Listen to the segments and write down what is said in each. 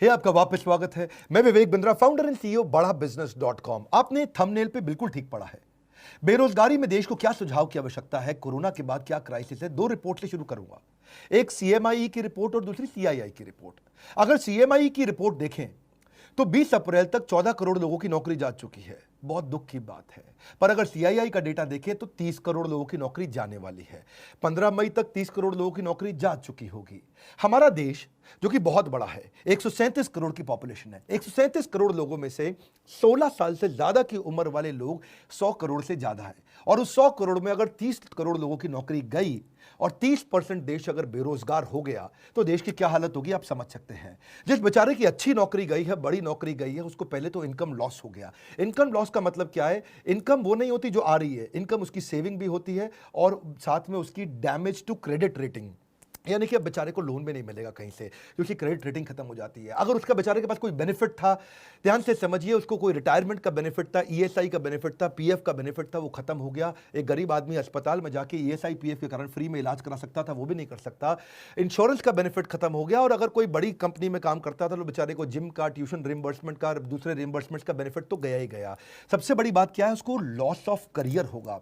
हे आपका वापस स्वागत है। मैं Vivek Bindra, founder and CEO बड़ा बिजनेस .com। आपने थंबनेल पे बिल्कुल ठीक पढ़ा है। बेरोजगारी में देश को क्या सुझाव की आवश्यकता है, कोरोना के बाद क्या क्राइसिस है। दो रिपोर्ट से शुरू करूंगा, एक सीएमआई की रिपोर्ट और दूसरी सीआईआई की रिपोर्ट। अगर सीएमआई की रिपोर्ट देखें तो 20 अप्रैल तक 14 करोड़ लोगों की नौकरी जा चुकी है, बहुत दुख की बात है। पर अगर सीआईआई का डेटा देखें तो 30 करोड़ लोगों की नौकरी जाने वाली है। 15 मई तक 30 करोड़ लोगों की नौकरी जा चुकी होगी। हमारा देश जो कि बहुत बड़ा है, 137 करोड़ की पॉपुलेशन है। 137 करोड़ लोगों में से 16 साल से ज्यादा की उम्र वाले लोग 100 करोड़ से ज्यादा है। और उस 100 करोड़ में अगर 30 करोड़ लोगों की नौकरी गई और 30% देश अगर बेरोजगार हो गया तो देश की क्या हालत होगी आप समझ सकते हैं। जिस बेचारे की अच्छी नौकरी गई है, बड़ी नौकरी गई है, उसको पहले तो इनकम लॉस हो गया। इनकम लॉस का मतलब क्या है? इनकम वो नहीं होती जो आ रही है, इनकम उसकी सेविंग भी होती है और साथ में उसकी डैमेज टू क्रेडिट रेटिंग, यानी कि अब बेचारे को लोन भी नहीं मिलेगा कहीं से क्योंकि क्रेडिट रेटिंग खत्म हो जाती है। अगर उसका बेचारे के पास कोई बेनिफिट था, ध्यान से समझिए, उसको कोई रिटायरमेंट का बेनिफिट था, ईएसआई का बेनिफिट था, पीएफ का बेनिफिट था, वो खत्म हो गया। एक गरीब आदमी अस्पताल में जाके ईएसआई पीएफ के कारण फ्री में इलाज करा सकता था, वो भी नहीं कर सकता। इंश्योरेंस का बेनिफिट खत्म हो गया। और अगर कोई बड़ी कंपनी में काम करता था तो बेचारे को जिम का, ट्यूशन रिम्बर्समेंट का, दूसरे रिम्बर्समेंट का बेनिफिट तो गया ही गया। सबसे बड़ी बात क्या है? उसको लॉस ऑफ करियर होगा।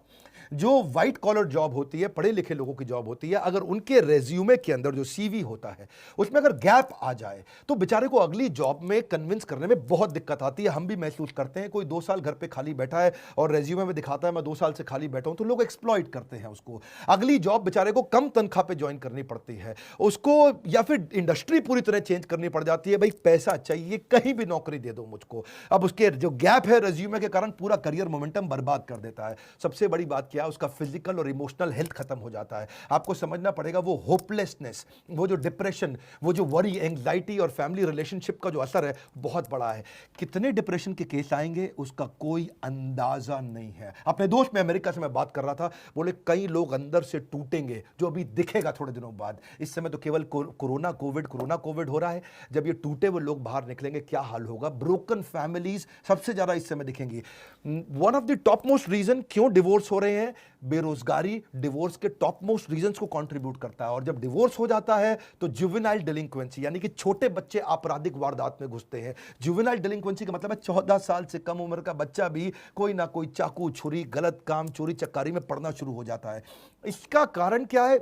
जो व्हाइट कॉलर जॉब होती है, पढ़े लिखे लोगों की जॉब होती है, अगर उनके रेज्यूमे के अंदर जो सीवी होता है उसमें अगर गैप आ जाए तो बेचारे को अगली जॉब में कन्विंस करने में बहुत दिक्कत आती है। हम भी महसूस करते हैं। कोई 2 साल घर पे खाली बैठा है और रेज्यूमे में दिखाता है मैं 2 साल से खाली बैठा हूं, तो लोग एक्सप्लॉइट करते हैं उसको। अगली जॉब बेचारे को कम तनख्वाह पे ज्वाइन करनी पड़ती है उसको, या फिर इंडस्ट्री पूरी तरह चेंज करनी पड़ जाती है। भाई पैसा चाहिए, कहीं भी नौकरी दे दो मुझको। अब उसके जो गैप है रेज्यूमे के कारण पूरा करियर मोमेंटम बर्बाद कर देता है। सबसे बड़ी बात क्या है? उसका फिजिकल और इमोशनल हेल्थ खत्म हो जाता है। आपको समझना पड़ेगा, वो होपलेसनेस, वो जो डिप्रेशन, वो जो वरी, एंग्जाइटी और फैमिली रिलेशनशिप का जो असर है बहुत बड़ा है। कितने डिप्रेशन के केस आएंगे उसका कोई अंदाजा नहीं है। अपने दोस्त में अमेरिका से मैं बात कर रहा था, बोले कई लोग अंदर से टूटेंगे जो अभी दिखेगा थोड़े दिनों बाद। इस समय तो केवल कोरोना कोविड हो रहा है। जब ये टूटे हुए लोग बाहर निकलेंगे क्या हाल होगा? ब्रोकन फैमिलीज सबसे ज्यादा इस समय दिखेंगी। One of the top most reason क्यों डिवोर्स हो रहे हैं, बेरोजगारी डिवोर्स के टॉप मोस्ट रीजंस को कंट्रीब्यूट करता है। और जब डिवोर्स हो जाता है तो जुवेनाइल डिलिंक्वेंसी, यानी कि छोटे बच्चे आपराधिक वारदात में घुसते हैं। जुवेनाइल डिलिंक्वेंसी का मतलब है 14 साल से कम उम्र का बच्चा भी कोई ना कोई चाकू, छुरी, गलत काम, चोरी चक्कारी में पड़ना शुरू हो जाता है। इसका कारण क्या है?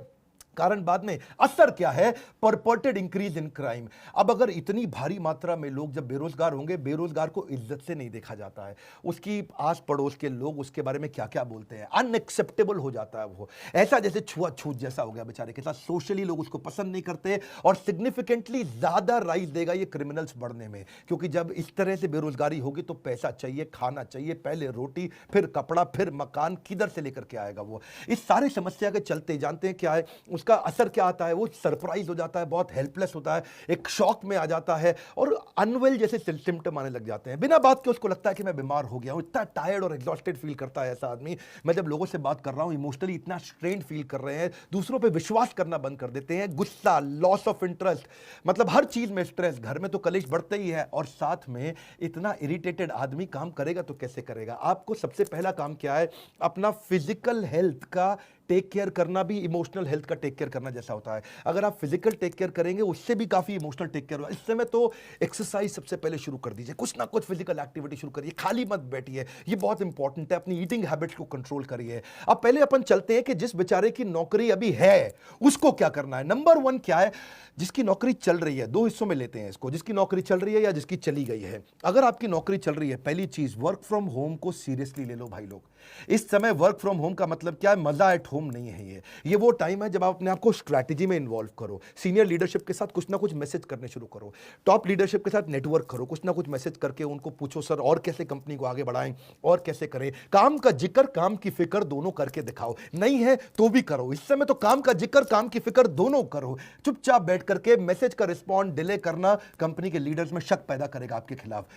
कारण बाद में, असर क्या है? परपर्टेड इंक्रीज इन क्राइम। अब अगर इतनी भारी मात्रा में लोग जब बेरोजगार होंगे, बेरोजगार को इज्जत से नहीं देखा जाता है। उसकी आस पड़ोस के लोग उसके बारे में क्या क्या बोलते हैं, अनएक्सेप्टेबल हो जाता है। वो ऐसा जैसे छुआछूत जैसा हो गया बेचारे के साथ। सोशली लोग उसको पसंद नहीं करते और सिग्निफिकेंटली ज्यादा राइज देगा ये क्रिमिनल्स बढ़ने में। क्योंकि जब इस तरह से बेरोजगारी होगी तो पैसा चाहिए, खाना चाहिए, पहले रोटी, फिर कपड़ा, फिर मकान, किधर से लेकर के आएगा वो? इस सारी समस्या के चलते जानते हैं क्या है उसका असर क्या आता है? वो सरप्राइज हो जाता है, बहुत हेल्पलेस होता है, एक शॉक में आ जाता है और अनवेल जैसे सिम्टम आने लग जाते हैं। बिना बात के उसको लगता है कि मैं बीमार हो गया हूं। इतना टायर्ड और एग्जॉस्टेड फील करता है ऐसा आदमी। मैं जब लोगों से बात कर रहा हूं, इमोशनली इतना स्ट्रेन फील कर रहे हैं, दूसरों पे विश्वास करना बंद कर देते हैं, गुस्सा, लॉस ऑफ इंटरेस्ट, मतलब हर चीज में स्ट्रेस, घर में तो कलेश बढ़ते ही है। और साथ में इतना इरिटेटेड आदमी काम करेगा तो कैसे करेगा? आपको सबसे पहला काम क्या है? अपना फिजिकल हेल्थ का टेक केयर करना भी इमोशनल हेल्थ का टेक केयर करना जैसा होता है। अगर आप फिजिकल टेक केयर करेंगे उससे भी काफी इमोशनल टेक केयर होगा। इस समय तो एक्सरसाइज सबसे पहले शुरू कर दीजिए, कुछ ना कुछ फिजिकल एक्टिविटी शुरू करिए, खाली मत बैठिए, ये बहुत इंपॉर्टेंट है। अपनी ईटिंग हैबिट्स को कंट्रोल करिए। अब पहले अपन चलते हैं कि जिस बेचारे की नौकरी अभी है उसको क्या करना है। नंबर 1 क्या है? जिसकी नौकरी चल रही है, 2 हिस्सों में लेते हैं इसको, जिसकी नौकरी चल रही है या जिसकी चली गई है। अगर आपकी नौकरी चल रही है, पहली चीज वर्क फ्रॉम होम को सीरियसली ले लो भाई लोग। इस समय वर्क फ्रॉम होम का मतलब क्या है? मजा एट होम नहीं है। ये वो टाइम है जब आप अपने आप को स्ट्रैटेजी में इन्वॉल्व करो, सीनियर लीडरशिप के साथ कुछ ना कुछ मैसेज करने शुरू करो, टॉप लीडरशिप के साथ नेटवर्क करो, कुछ ना कुछ मैसेज करके उनको पूछो सर और कैसे कंपनी को आगे बढ़ाएं और कैसे करें। काम का जिक्र, काम की फिक्र दोनों करके दिखाओ। नहीं है तो भी करो। इस समय तो काम का जिक्र, काम की फिक्र दोनों करो। चुपचाप बैठ करके मैसेज का रिस्पॉन्ड डिले करना कंपनी के लीडर्स में शक पैदा करेगा आपके खिलाफ।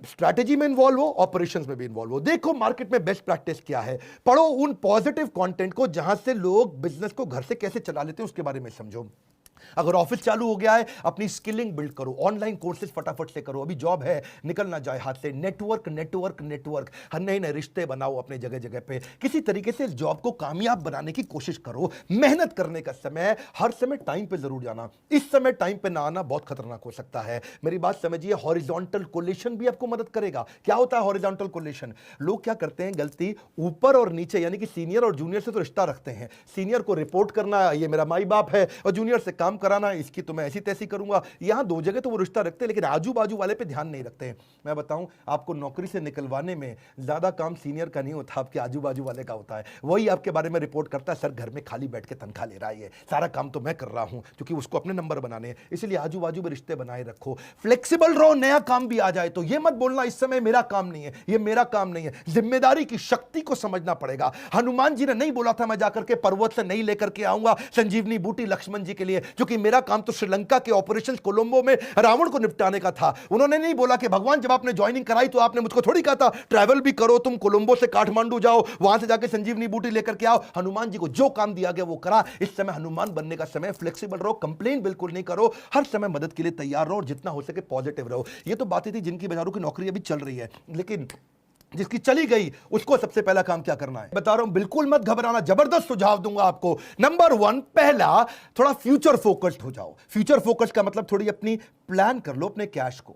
स्ट्रैटेजी में इन्वॉल्व हो, ऑपरेशंस में भी इन्वॉल्व हो। देखो मार्केट में बेस्ट प्रैक्टिस क्या है, पढ़ो उन पॉजिटिव कंटेंट को जहां से लोग बिजनेस को घर से कैसे चला लेते हैं उसके बारे में समझो। अगर ऑफिस चालू हो गया है, अपनी स्किलिंग बिल्ड करो, ऑनलाइन कोर्सेज फटाफट से करो, अभी जॉब है निकल ना जाए हाथ से। नेटवर्क नेटवर्क नेटवर्क, हर नए नए रिश्ते बनाओ अपने जगह जगह पे, किसी तरीके से इस जॉब को कामयाब बनाने की कोशिश करो। मेहनत करने का समय, हर समय टाइम पे जरूर जाना, इस समय टाइम पे ना आना बहुत खतरनाक हो सकता है। मेरी बात समझिए, हॉरिजॉन्टल कोलेशन भी आपको मदद करेगा। क्या होता है हॉरिजॉन्टल कोलेशन? लोग क्या करते हैं गलती, ऊपर और नीचे यानी कि सीनियर और जूनियर से तो रिश्ता रखते हैं, सीनियर को रिपोर्ट करना, ये मेरा माई बाप है, और जूनियर से काम कराना, इसकी तो मैं ऐसी तैसी करूंगा। यहां दो जगह तो वो रिश्ता रखते हैं, लेकिन आजू बाजू वाले पे ध्यान नहीं रखते हैं। मैं बताऊं, आपको नौकरी से निकलवाने में ज्यादा काम सीनियर का नहीं होता, आपके आजू बाजू वाले का होता है। वही आपके बारे में रिपोर्ट करता है, सर घर में खाली बैठ के तनख्वाह ले रहा है, सारा काम तो मैं कर रहा हूं, क्योंकि उसको अपने नंबर बनाने हैं। इसलिए आजू बाजू में रिश्ते बनाए रखो, फ्लेक्सिबल रहो। नया काम भी आ जाए तो ये मत बोलना इस समय मेरा काम नहीं है, ये मेरा काम नहीं है। जिम्मेदारी की शक्ति को समझना पड़ेगा। हनुमान जी ने नहीं बोला था मैं जाकर के पर्वत से नहीं लेकर के आऊंगा संजीवनी बूटी लक्ष्मण जी के लिए, क्योंकि मेरा काम तो श्रीलंका के ऑपरेशन कोलंबो में रावण को निपटाने का था। उन्होंने नहीं बोला कि भगवान जब आपने ज्वाइनिंग कराई तो आपने मुझको थोड़ी कहा था ट्रैवल भी करो, तुम कोलंबो से काठमांडू जाओ, वहां से जाके संजीवनी बूटी लेकर के आओ। हनुमान जी को जो काम दिया गया वो करा। इस समय हनुमान बनने का समय, फ्लेक्सिबल रहो, कंप्लेन बिल्कुल नहीं करो, हर समय मदद के लिए तैयार रहो और जितना हो सके पॉजिटिव रहो। ये तो बातें थी जिनकी बेचारों की नौकरी अभी चल रही है, लेकिन जिसकी चली गई उसको सबसे पहला काम क्या करना है बता रहा हूं, बिल्कुल मत घबराना, जबरदस्त सुझाव दूंगा आपको। नंबर 1, पहला, थोड़ा फ्यूचर फोकस्ड हो जाओ। फ्यूचर फोकस्ड का मतलब थोड़ी अपनी प्लान कर लो अपने कैश को।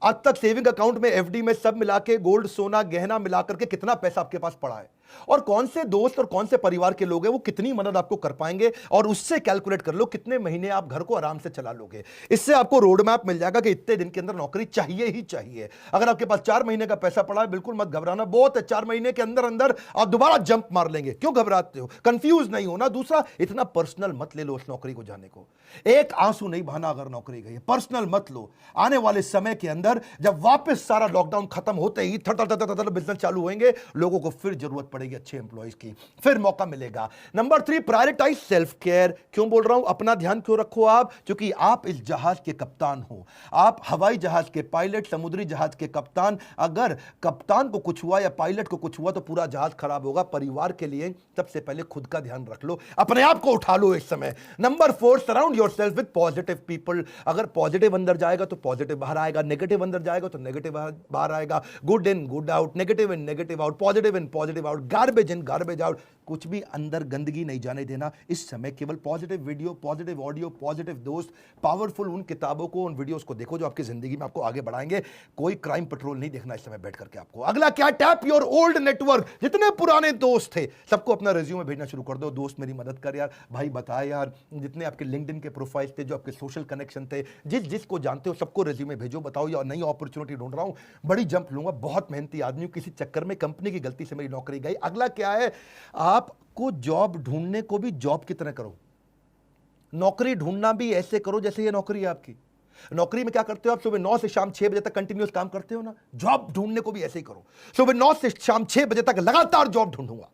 आज तक सेविंग अकाउंट में, एफडी में, सब मिला के, गोल्ड सोना गहना मिला करके कितना पैसा आपके पास पड़ा है, और कौन से दोस्त और कौन से परिवार के लोग हैं वो कितनी मदद आपको कर पाएंगे, और उससे कैलकुलेट कर लो कितने महीने आप घर को आराम से चला लोगे। इससे आपको रोड मैप मिल जाएगा कि इतने दिन के अंदर नौकरी चाहिए ही चाहिए। अगर आपके पास 4 महीने का पैसा पड़ा है, बिल्कुल मत घबराना, बहुत है, 4 महीने के अंदर अंदर आप दोबारा जंप मार लेंगे। क्यों घबराते हो? कंफ्यूज नहीं होना। दूसरा, इतना पर्सनल मत ले लो उस नौकरी को जाने को, एक आंसू नहीं बहाना अगर नौकरी गई, पर्सनल मत लो। आने वाले समय के अंदर जब वापस सारा लॉकडाउन खत्म होते ही बिजनेस चालू होंगे, लोगों को फिर जरूरत पड़ेगी अच्छे एम्प्लॉइज की, फिर मौका मिलेगा। Number 3, prioritise self care. क्यों बोल रहा हूं अपना ध्यान क्यों रखो आप? क्योंकि आप इस जहाज के कप्तान हो, आप हवाई जहाज के पायलट, समुद्री जहाज के कप्तान। अगर कप्तान को कुछ हुआ या पायलट को कुछ हुआ तो पूरा जहाज खराब होगा। परिवार के लिए सबसे पहले खुद का ध्यान रख लो, अपने आप को उठा लो इस समय। Number 4, surround yourself with positive people. अगर पॉजिटिव अंदर जाएगा तो पॉजिटिव बाहर आएगा, नेगेटिव अंदर जाएगा तो नेगेटिव बाहर आएगा। Good in good out, negative in negative out, positive in positive out, garbage in garbage out. कुछ भी अंदर गंदगी नहीं जाने देना इस समय। केवल positive video, positive audio, positive दोस्त, पावरफुल उन किताबों को, उन वीडियोस को देखो जो आपकी जिंदगी में आपको आगे बढ़ाएंगे। कोई क्राइम पेट्रोल नहीं देखना इस समय बैठ करके आपको। अगला क्या? Tap your old network. जितने पुराने दोस्त थे सबको अपना रिज्यूमे भेजना शुरू कर दो। दोस्त मेरी मदद कर यार, भाई बता यार, जितने आपके लिंक्डइन के प्रोफाइल थे, जो आपके सोशल कनेक्शन थे, जिसको जानते हो सबको रिज्यूमे भेजो, बताओ यार नई अपॉर्चुनिटी ढूंढ रहा हूं, बड़ी जंप लूंगा, बहुत मेहनती आदमी हूं, किसी चक्कर में कंपनी की गलती से मेरी नौकरी गई। अगला क्या है? आपको जॉब ढूंढने को भी जॉब की तरह करो, नौकरी ढूंढना भी ऐसे करो जैसे ये नौकरी है आपकी। नौकरी में क्या करते हो आप? सुबह 9 से शाम 6 बजे तक कंटिन्यूअस काम करते हो ना, जॉब ढूंढने को भी ऐसे ही करो। सुबह 9 से शाम 6 बजे तक लगातार जॉब ढूंढूंगा,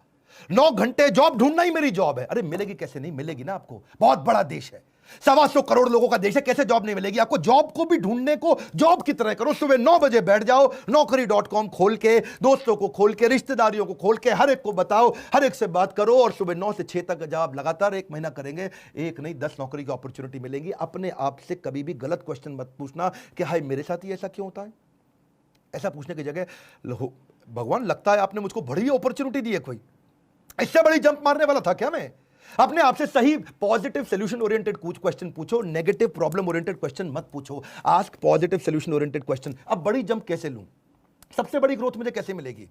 9 घंटे जॉब ढूंढना ही मेरी जॉब है। अरे मिलेगी कैसे? नहीं मिलेगी ना आपको, बहुत बड़ा देश है, 125 करोड़ लोगों का देश है, कैसे जॉब नहीं मिलेगी आपको? जॉब को भी ढूंढने को जॉब की तरह करो। सुबह 9 बजे बैठ जाओ, naukri.com खोल के, दोस्तों को खोल के, रिश्तेदारियों को खोल के, हर एक को बताओ, हर एक से बात करो, और सुबह 9 से 6 तक जब आप लगातार 1 महीना करेंगे, एक नहीं 10 नौकरी की अपॉर्चुनिटी मिलेगी। अपने आप से कभी भी गलत क्वेश्चन मत पूछना कि हाय मेरे साथ ही ऐसा क्यों होता है। ऐसा पूछने की जगह, भगवान लगता है आपने मुझको बड़ी अपॉर्चुनिटी दी है, कोई इससे बड़ी जंप मारने वाला था क्या मैं? अपने आप से सही पॉजिटिव सोल्यूशन ओरिएंटेड कुछ क्वेश्चन पूछो, नेगेटिव प्रॉब्लम ओरिएंटेड क्वेश्चन मत पूछो। Ask positive solution oriented question. अब बड़ी जंप कैसे लूं? सबसे बड़ी ग्रोथ मुझे कैसे मिलेगी?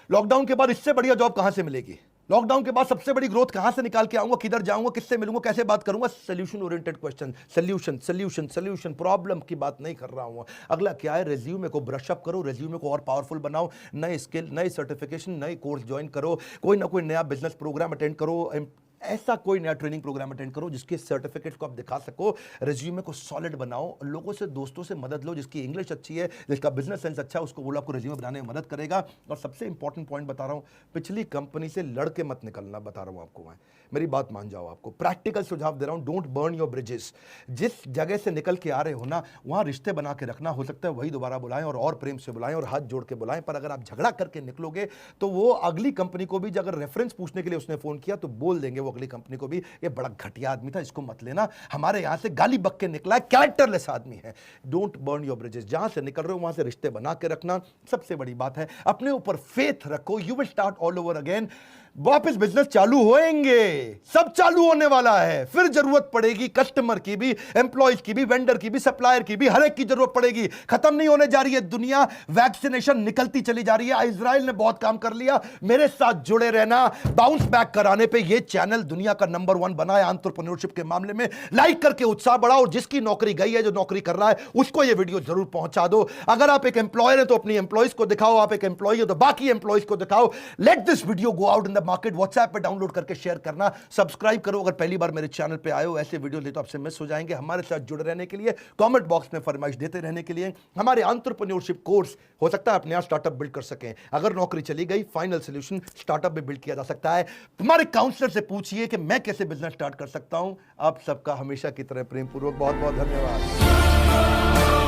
लॉकडाउन के बाद इससे बढ़िया जॉब कहां से मिलेगी? लॉकडाउन के बाद सबसे बड़ी ग्रोथ कहां से निकाल के आऊंगा? किधर जाऊंगा? किससे मिलूंगा? कैसे बात करूंगा? Solution oriented question, solution solution solution, problem की बात नहीं कर रहा हूं। अगला क्या है? रिज्यूमे को ब्रश अप करो, रिज्यूमे को और पावरफुल बनाओ, नए स्किल, नए सर्टिफिकेशन, नए कोर्स ज्वाइन करो, कोई ना कोई नया बिजनेस प्रोग्राम अटेंड करो, ऐसा कोई नया ट्रेनिंग प्रोग्राम अटेंड करो जिसके सर्टिफिकेट को आप दिखा सको। रिज्यूमे को सॉलिड बनाओ, लोगों से, दोस्तों से मदद लो, जिसकी इंग्लिश अच्छी है, जिसका बिजनेस सेंस अच्छा है, उसको बोलो आपको रिज्यूमे बनाने में मदद करेगा। और सबसे इंपॉर्टेंट पॉइंट बता रहा हूं, पिछली कंपनी से लड़ के मत निकलना, बता रहा हूं आपको मैं, मेरी बात मान जाओ। आपको प्रैक्टिकल सुझाव दे रहा हूं, डोंट बर्न योर ब्रिजेस। जिस जगह से निकल के आ रहे हो ना, वहां रिश्ते बना के रखना। हो सकता है वही दोबारा बुलाएं और प्रेम से बुलाएं और हाथ जोड़ के बुलाएं, पर अगर आप झगड़ा करके निकलोगे तो वो अगली कंपनी को भी अगर रेफरेंस पूछने के लिए उसने फोन किया तो बोल देंगे वो अगली कंपनी को भी, ये बड़ा घटिया आदमी था, इसको मत लेना, हमारे यहां से गाली बक के निकला है, कैरेक्टरलेस आदमी है। डोंट बर्न योर ब्रिजेस, जहां से निकल रहे हो वहां से रिश्ते बना के रखना सबसे बड़ी बात है। अपने ऊपर फेथ रखो, you will start all over again. वापस बिजनेस चालू होएंगे, सब चालू होने वाला है, फिर जरूरत पड़ेगी कस्टमर की भी, एम्प्लॉयज की भी, वेंडर की भी, सप्लायर की भी, हर एक की जरूरत पड़ेगी। खत्म नहीं होने जा रही है दुनिया, वैक्सीनेशन निकलती चली जा रही है। इजराइल ने बहुत काम कर लिया, मेरे साथ जुड़े रहना। बाउंस बैक कराने पे ये चैनल दुनिया का नंबर 1 बना है एंटरप्रेन्योरशिप के मामले में। लाइक करके उत्साह बढ़ाओ, और जिसकी नौकरी गई है, जो नौकरी कर रहा है, उसको ये वीडियो जरूर पहुंचा दो। अगर आप एक एम्प्लॉयर है तो अपनी एम्प्लॉयज को दिखाओ, आप एक एम्प्लॉय हो तो बाकी एम्प्लॉयज को दिखाओ। Let this video go out in the market. WhatsApp पे डाउनलोड करके शेयर करना, सब्सक्राइब करो अगर पहली बार मेरे चैनल पे आए हो। ऐसे वीडियो ले तो आपसे मिस हो जाएंगे। हमारे साथ जुड़े रहने के लिए, कमेंट बॉक्स में फरमाइश देते रहने के लिए, हमारे एंटरप्रेन्योरशिप कोर्स हो सकता है अपने यहां स्टार्टअप बिल्ड कर सकें। अगर नौकरी चली गई, फाइनल सॉल्यूशन स्टार्टअप में बिल्ड किया जा सकता है। हमारे काउंसलर से पूछिए कि मैं कैसे बिजनेस स्टार्ट कर सकता हूं। आप सबका हमेशा की तरह प्रेम पूर्वक बहुत बहुत धन्यवाद।